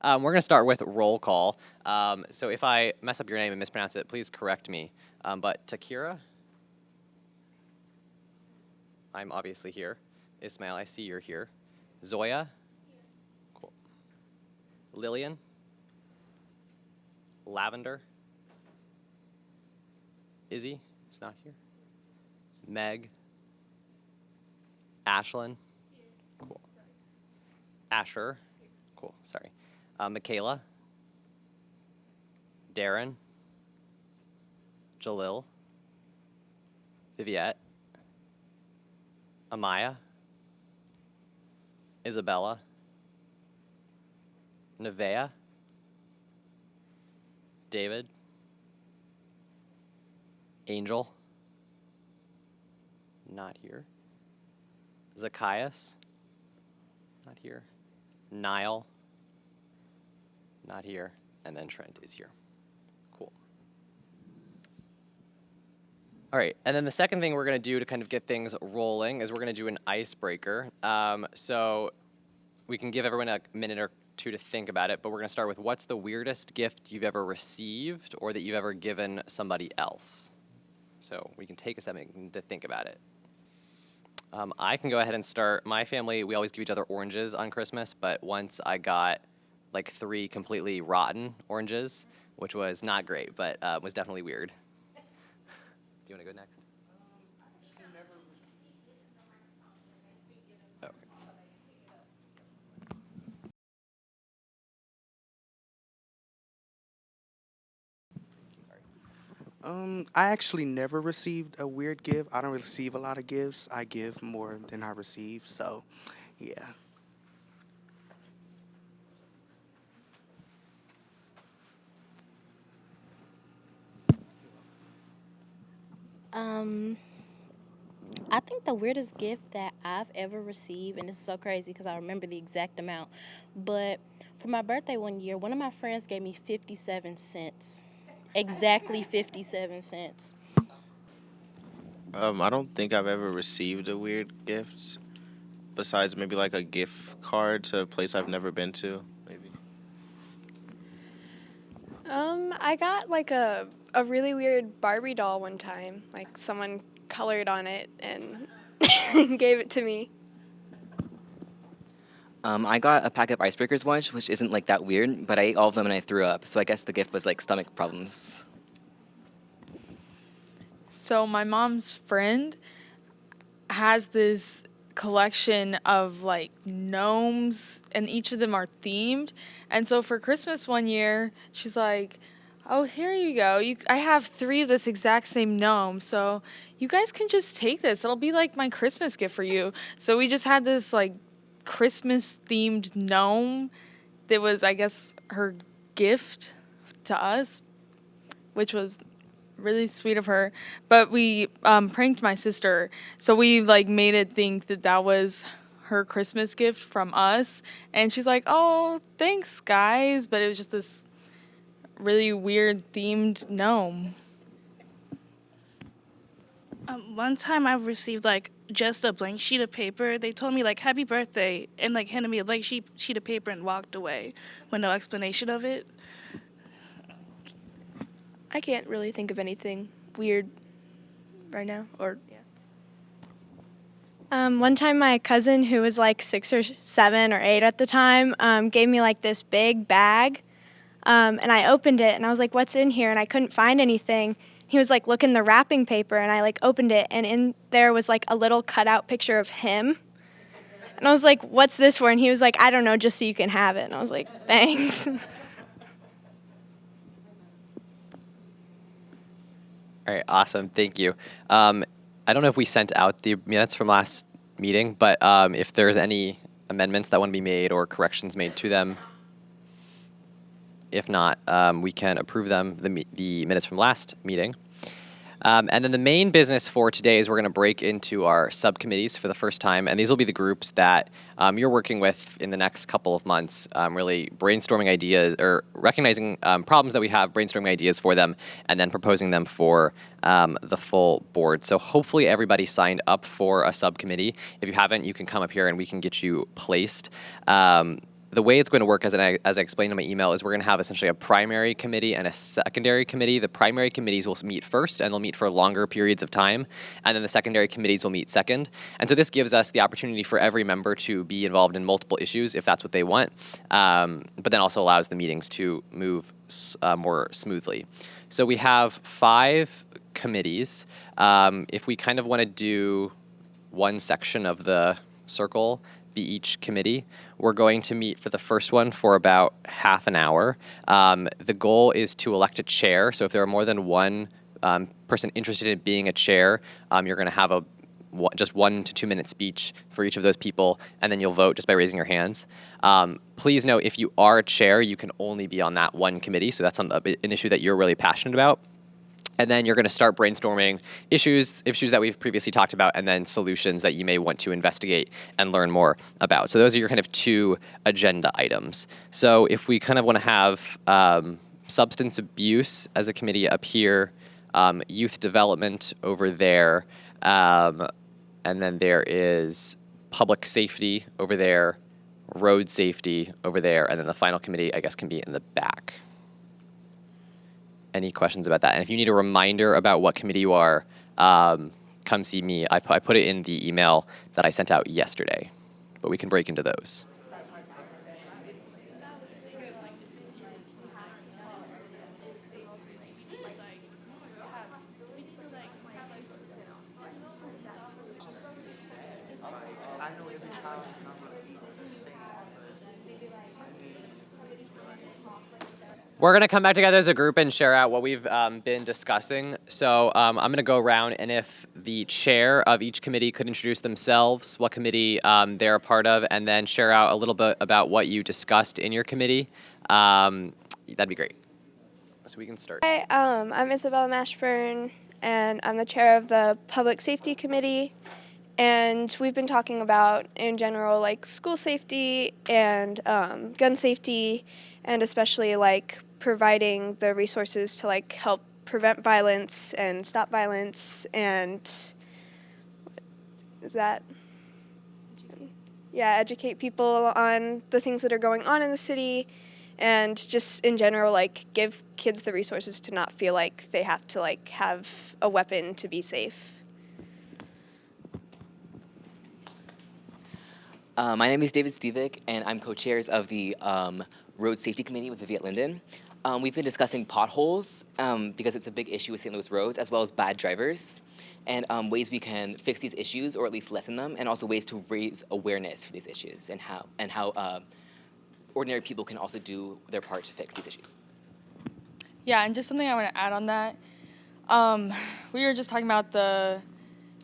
We're going to start with roll call. So if I mess up your name and mispronounce it, please correct me. But Takira, I'm obviously here. Ismail, I see you're here. Zoya, cool. Lillian, Lavender, Izzy, it's not here. Meg, Ashlyn, cool. Asher, cool, sorry. Michaela, Darren, Jalil, Viviette, Amaya, Isabella, Nevea, David, Angel, not here. Zacchaeus, not here. Niall, not here. And then Trent is here. Cool. All right, and then the second thing we're going to do to kind of get things rolling is we're going to do an icebreaker. So we can give everyone a minute or two to think about it, but we're going to start with what's the weirdest gift you've ever received or that you've ever given somebody else? So we can take a second to think about it. I can go ahead and start. My family, we always give each other oranges on Christmas, but once I got like 3 completely rotten oranges, which was not great, but was definitely weird. Do you want to go next? Oh, okay. I actually never received a weird gift. I don't receive a lot of gifts. I give more than I receive. So, yeah. Um, I think the weirdest gift that I've ever received, and this is so crazy because I remember the exact amount, but for my birthday one year, one of my friends gave me 57 cents. Exactly 57 cents. I don't think I've ever received a weird gift besides maybe like a gift card to a place I've never been to, maybe. I got like a really weird Barbie doll one time. Like someone colored on it and gave it to me. I got a pack of icebreakers once, which isn't like that weird, but I ate all of them and I threw up. So I guess the gift was like stomach problems. So my mom's friend has this collection of like gnomes and each of them are themed. And so for Christmas one year, she's like, "Oh, here you go. I have 3 of this exact same gnome. So you guys can just take this. It'll be like my Christmas gift for you." So we just had this like Christmas themed gnome that was, I guess, her gift to us, which was really sweet of her. But we pranked my sister, so we like made it think that that was her Christmas gift from us, and she's like, "Oh, thanks guys," but it was just this really weird themed gnome. One time I received like just a blank sheet of paper. They told me like happy birthday and like handed me a blank sheet of paper and walked away with no explanation of it. I can't really think of anything weird right now. Or yeah. One time, my cousin, who was like 6 or 7 or 8 at the time, gave me like this big bag, and I opened it, and I was like, "What's in here?" And I couldn't find anything. He was like, "Look in the wrapping paper," and I like opened it, and in there was like a little cutout picture of him. And I was like, "What's this for?" And he was like, "I don't know, just so you can have it." And I was like, "Thanks." All right, awesome. Thank you. I don't know if we sent out the minutes from last meeting, but if there's any amendments that want to be made or corrections made to them, if not, we can approve them, the minutes from last meeting. And then the main business for today is we're going to break into our subcommittees for the first time, and these will be the groups that you're working with in the next couple of months, really brainstorming ideas or recognizing problems that we have, brainstorming ideas for them, and then proposing them for the full board. So hopefully everybody signed up for a subcommittee. If you haven't, you can come up here and we can get you placed. The way it's going to work, as I explained in my email, is we're going to have essentially a primary committee and a secondary committee. The primary committees will meet first, and they'll meet for longer periods of time, and then the secondary committees will meet second. And so this gives us the opportunity for every member to be involved in multiple issues if that's what they want, but then also allows the meetings to move more smoothly. So we have 5 committees. If we kind of want to do one section of the circle be each committee, we're going to meet for the first one for about half an hour. The goal is to elect a chair. So if there are more than one person interested in being a chair, you're going to have just 1 to 2 minute speech for each of those people, and then you'll vote just by raising your hands. Please note, if you are a chair, you can only be on that one committee, so that's an issue that you're really passionate about. And then you're going to start brainstorming issues that we've previously talked about, and then solutions that you may want to investigate and learn more about. So those are your kind of 2 agenda items. So if we kind of want to have substance abuse as a committee up here, youth development over there, and then there is public safety over there, road safety over there, and then the final committee, I guess, can be in the back. Any questions about that? And if you need a reminder about what committee you are, come see me. I put it in the email that I sent out yesterday, but we can break into those. We're going to come back together as a group and share out what we've been discussing. So I'm going to go around, and if the chair of each committee could introduce themselves, what committee they're a part of, and then share out a little bit about what you discussed in your committee, that'd be great. So we can start. Hi, I'm Isabella Mashburn, and I'm the chair of the Public Safety Committee. And we've been talking about, in general, like school safety and gun safety, and especially like providing the resources to like help prevent violence and stop violence, and educate people on the things that are going on in the city, and just in general like give kids the resources to not feel like they have to like have a weapon to be safe. My name is David Stevick, and I'm co-chairs of the Road Safety Committee with Viviette Linden. We've been discussing potholes because it's a big issue with St. Louis roads, as well as bad drivers, and ways we can fix these issues or at least lessen them, and also ways to raise awareness for these issues, and how ordinary people can also do their part to fix these issues. Yeah, and just something I want to add on that. We were just talking about the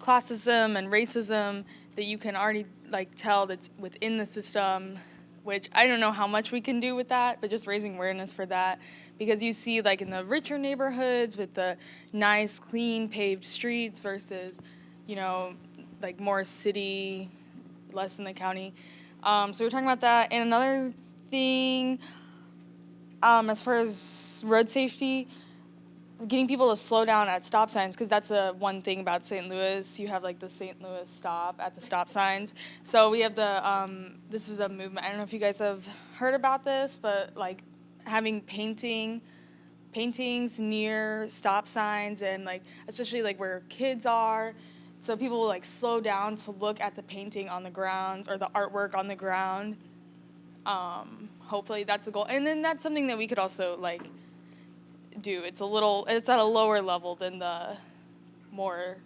classism and racism that you can already like tell that's within the system, which I don't know how much we can do with that, but just raising awareness for that, because you see like in the richer neighborhoods with the nice, clean, paved streets versus, like more city, less in the county. So we're talking about that. And another thing, as far as road safety, getting people to slow down at stop signs, because that's the one thing about St. Louis. You have like the St. Louis stop at the stop signs. So we have this is a movement. I don't know if you guys have heard about this, but like having paintings near stop signs, and like especially like where kids are, so people will like slow down to look at the painting on the ground or the artwork on the ground. Hopefully that's a goal. And then that's something that we could also like do. It's at a lower level than the more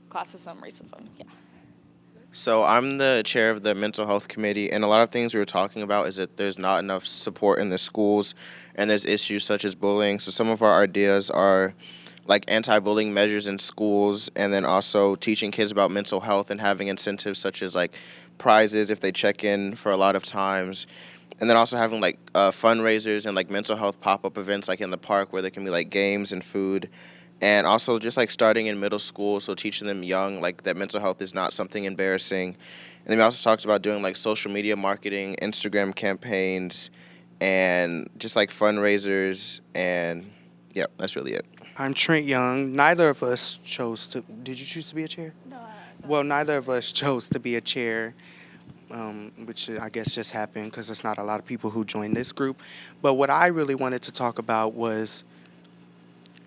classism, racism. Yeah. So I'm the chair of the mental health committee, and a lot of things we were talking about is that there's not enough support in the schools, and there's issues such as bullying. So some of our ideas are like anti-bullying measures in schools, and then also teaching kids about mental health and having incentives such as like prizes if they check in for a lot of times. And then also having like fundraisers and like mental health pop-up events like in the park where there can be like games and food. And also just like starting in middle school, so teaching them young like that mental health is not something embarrassing. And then we also talked about doing like social media marketing, Instagram campaigns, and just like fundraisers. And yeah, that's really it. I'm Trent Young. Neither of us chose to. Did you choose to be a chair? No. Well, neither of us chose to be a chair. which I guess just happened because there's not a lot of people who joined this group. But what I really wanted to talk about was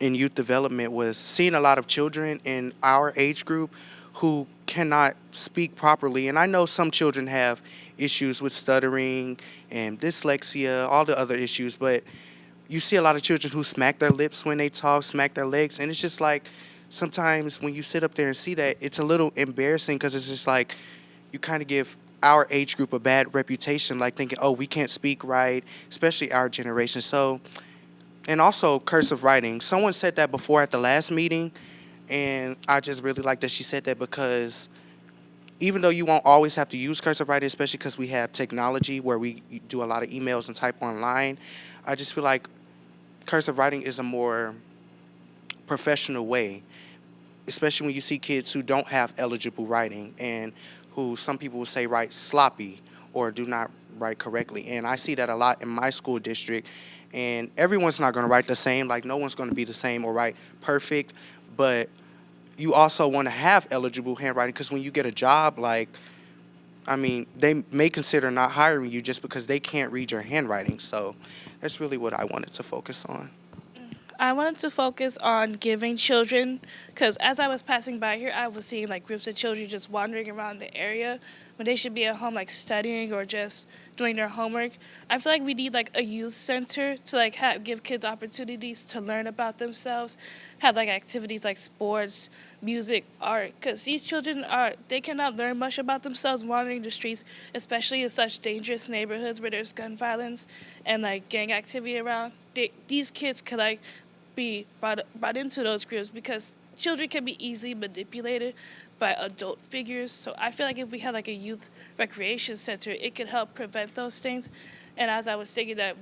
in youth development was seeing a lot of children in our age group who cannot speak properly. And I know some children have issues with stuttering and dyslexia, all the other issues, but you see a lot of children who smack their lips when they talk, smack their legs, and it's just like sometimes when you sit up there and see that, it's a little embarrassing because it's just like you kind of give our age group a bad reputation, like thinking, oh, we can't speak right, especially our generation. So, and also cursive writing. Someone said that before at the last meeting, and I just really like that she said that because even though you won't always have to use cursive writing, especially because we have technology where we do a lot of emails and type online, I just feel like cursive writing is a more professional way, especially when you see kids who don't have eligible writing and who some people will say write sloppy or do not write correctly. And I see that a lot in my school district. And everyone's not going to write the same. Like, no one's going to be the same or write perfect. But you also want to have eligible handwriting because when you get a job, like, I mean, they may consider not hiring you just because they can't read your handwriting. So that's really what I wanted to focus on. I wanted to focus on giving children, because as I was passing by here, I was seeing like groups of children just wandering around the area when they should be at home like studying or just doing their homework. I feel like we need like a youth center to like give kids opportunities to learn about themselves, have like activities like sports, music, art, because these children they cannot learn much about themselves wandering the streets, especially in such dangerous neighborhoods where there's gun violence and like gang activity around. These kids could like be brought into those groups because children can be easily manipulated by adult figures. So I feel like if we had like a youth recreation center, it could help prevent those things. And as I was thinking that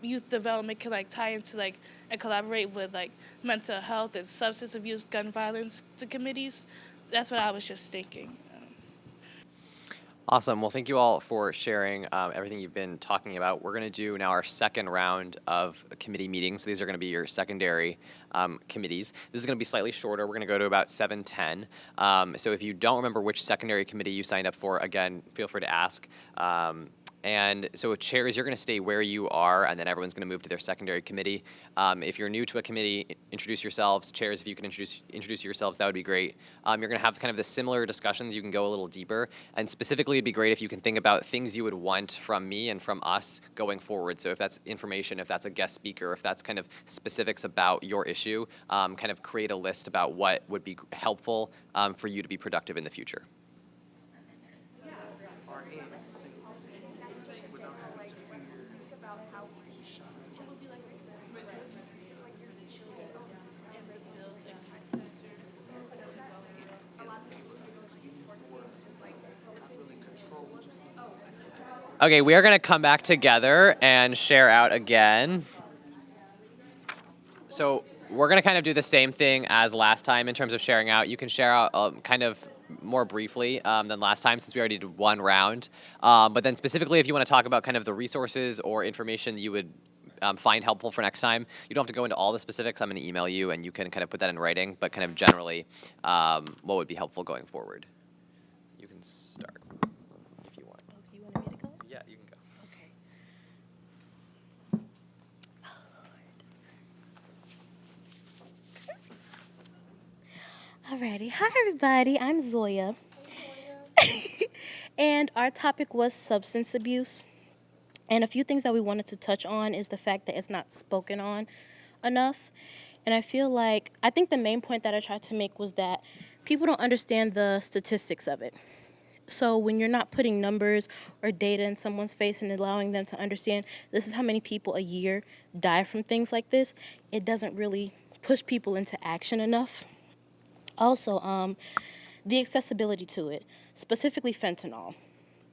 youth development could like tie into like and collaborate with like mental health and substance abuse, gun violence committees. That's what I was just thinking. Awesome. Well, thank you all for sharing everything you've been talking about. We're going to do now our second round of committee meetings. So these are going to be your secondary committees. This is going to be slightly shorter. We're going to go to about 7:10. So if you don't remember which secondary committee you signed up for, again, feel free to ask. And so chairs, you're going to stay where you are, and then everyone's going to move to their secondary committee. If you're new to a committee, introduce yourselves. Chairs, if you can introduce yourselves, that would be great. You're going to have kind of the similar discussions. You can go a little deeper. And specifically, it'd be great if you can think about things you would want from me and from us going forward. So if that's information, if that's a guest speaker, if that's kind of specifics about your issue, kind of create a list about what would be helpful for you to be productive in the future. Okay, we are going to come back together and share out again. So we're going to kind of do the same thing as last time in terms of sharing out. You can share out kind of more briefly than last time since we already did one round. But then specifically if you want to talk about kind of the resources or information that you would find helpful for next time, you don't have to go into all the specifics. I'm going to email you and you can kind of put that in writing, but kind of generally what would be helpful going forward. You can start. Yeah, you can go. Alrighty. Hi, everybody. I'm Zoya. And our topic was substance abuse. And a few things that we wanted to touch on is the fact that it's not spoken on enough. And I think the main point that I tried to make was that people don't understand the statistics of it. So when you're not putting numbers or data in someone's face and allowing them to understand this is how many people a year die from things like this, it doesn't really push people into action enough. Also, the accessibility to it, specifically fentanyl.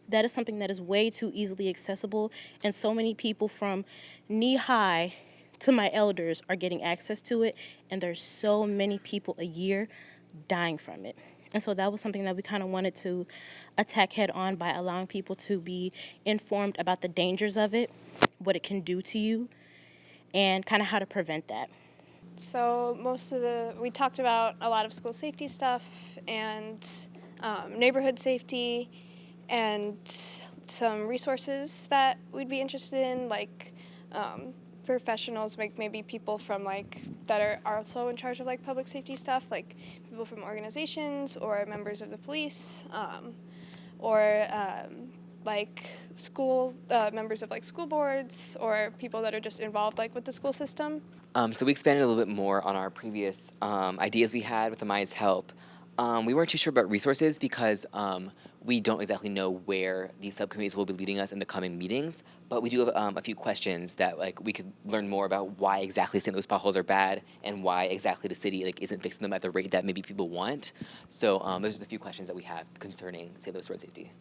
That is something that is way too easily accessible, and so many people from knee-high to my elders are getting access to it, and there's so many people a year dying from it. And so that was something that we kind of wanted to attack head on by allowing people to be informed about the dangers of it, what it can do to you, and kind of how to prevent that. So we talked about a lot of school safety stuff and neighborhood safety and some resources that we'd be interested in, like professionals, like maybe people from like that are also in charge of like public safety stuff, like people from organizations or members of the police, or like school members of like school boards or people that are just involved like with the school system. So we expanded a little bit more on our previous ideas we had with Amaya's help. We weren't too sure about resources because we don't exactly know where these subcommittees will be leading us in the coming meetings, but we do have a few questions that like we could learn more about why exactly St. Louis potholes are bad and why exactly the city like isn't fixing them at the rate that maybe people want. So those are the few questions that we have concerning St. Louis road safety.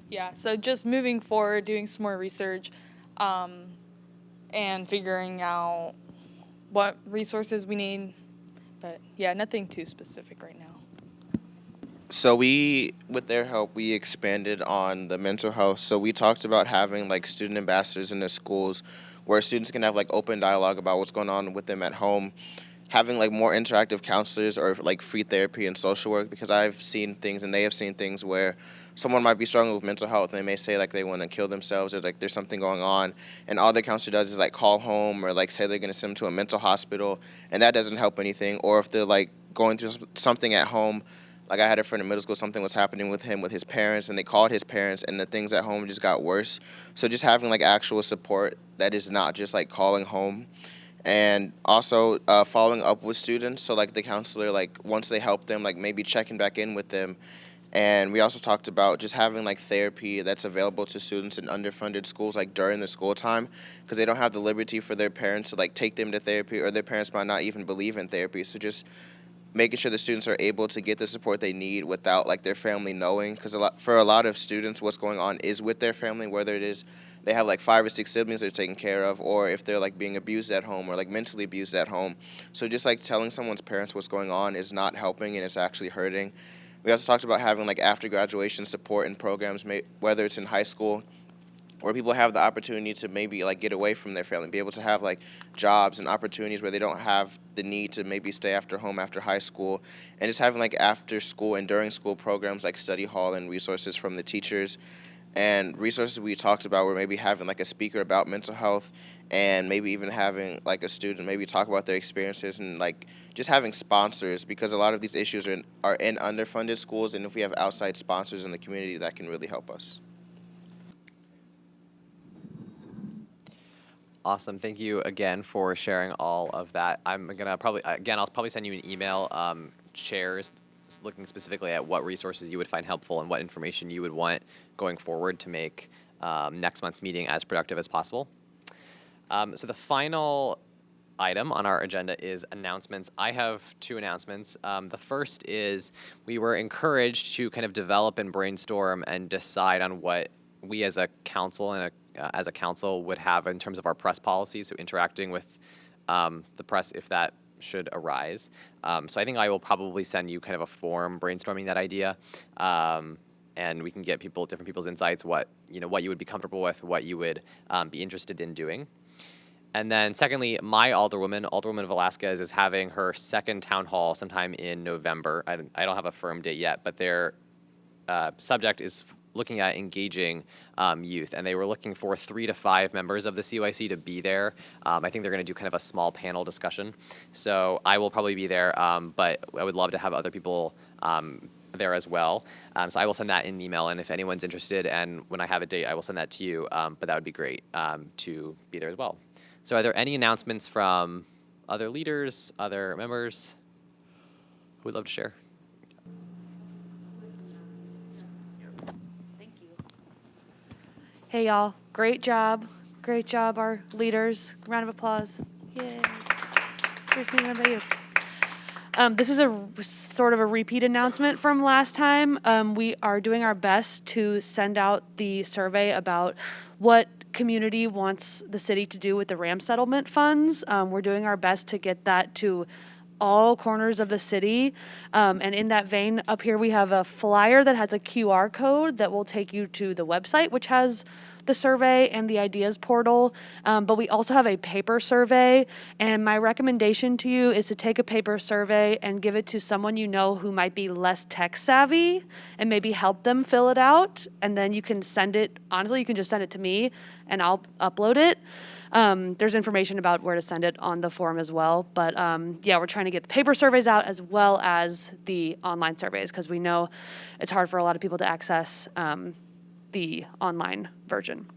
Yeah, so just moving forward, doing some more research, and figuring out what resources we need. But yeah, nothing too specific right now. So with their help, we expanded on the mental health. So we talked about having like student ambassadors in the schools where students can have like open dialogue about what's going on with them at home, having like more interactive counselors or like free therapy and social work, because I've seen things and they have seen things where someone might be struggling with mental health and they may say like they want to kill themselves or like there's something going on, and all the counselor does is like call home or like say they're going to send them to a mental hospital, and that doesn't help anything. Or if they're like going through something at home, like I had a friend in middle school, something was happening with him with his parents, and they called his parents and the things at home just got worse. So just having like actual support that is not just like calling home. And also following up with students, so like the counselor, like once they help them, like maybe checking back in with them. And we also talked about just having like therapy that's available to students in underfunded schools like during the school time, because they don't have the liberty for their parents to like take them to therapy, or their parents might not even believe in therapy. So just making sure the students are able to get the support they need without like their family knowing, because for a lot of students what's going on is with their family, whether it is they have like 5 or 6 siblings they're taking care of, or if they're like being abused at home or like mentally abused at home. So just like telling someone's parents what's going on is not helping, and it's actually hurting. We also talked about having like after graduation support and programs, whether it's in high school, where people have the opportunity to maybe like get away from their family, be able to have like jobs and opportunities where they don't have the need to maybe stay after home after high school, and just having like after school and during school programs like study hall and resources from the teachers. And resources we talked about were maybe having like a speaker about mental health, and maybe even having like a student maybe talk about their experiences, and like just having sponsors, because a lot of these issues are in underfunded schools, and if we have outside sponsors in the community, that can really help us. Awesome. Thank you again for sharing all of that. I'm going to I'll probably send you an email, chairs, looking specifically at what resources you would find helpful and what information you would want going forward to make next month's meeting as productive as possible. So the final item on our agenda is announcements. I have 2 announcements. The first is we were encouraged to kind of develop and brainstorm and decide on what we as a council and as a council would have in terms of our press policy, so interacting with the press if that should arise. So I think I will probably send you kind of a form brainstorming that idea, and we can get different people's insights, what you would be comfortable with, what you would be interested in doing. And then secondly, my Alderwoman Velasquez, is having her second town hall sometime in November. I don't have a firm date yet, but their subject is looking at engaging youth, and they were looking for 3 to 5 members of the CYC to be there. I think they're going to do kind of a small panel discussion. So I will probably be there, but I would love to have other people there as well. So I will send that in an email, and if anyone's interested, and when I have a date, I will send that to you, but that would be great to be there as well. So are there any announcements from other leaders, other members who would love to share? Hey y'all, great job, our leaders. Round of applause. Yay. Christine, what about you? This is a sort of a repeat announcement from last time. We are doing our best to send out the survey about what community wants the city to do with the RAM settlement funds. We're doing our best to get that to all corners of the city. And in that vein, up here we have a flyer that has a QR code that will take you to the website, which has the survey and the ideas portal, but we also have a paper survey. And my recommendation to you is to take a paper survey and give it to someone you know who might be less tech savvy and maybe help them fill it out. And then you can send it, honestly, you can just send it to me and I'll upload it. There's information about where to send it on the form as well. But yeah, we're trying to get the paper surveys out as well as the online surveys because we know it's hard for a lot of people to access the online version.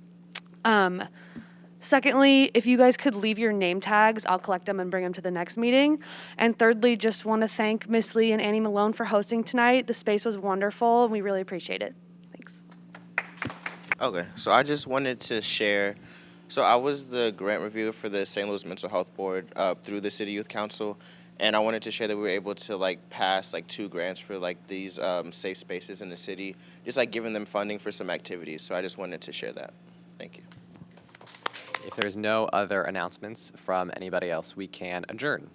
Secondly, if you guys could leave your name tags, I'll collect them and bring them to the next meeting. And thirdly, just want to thank Miss Lee and Annie Malone for hosting tonight. The space was wonderful and we really appreciate it. Thanks. Okay, so I just wanted to share. So I was the grant reviewer for the St. Louis Mental Health Board through the City Youth Council, and I wanted to share that we were able to pass 2 grants for these safe spaces in the city, just giving them funding for some activities. So I just wanted to share that. Thank you. If there's no other announcements from anybody else, we can adjourn.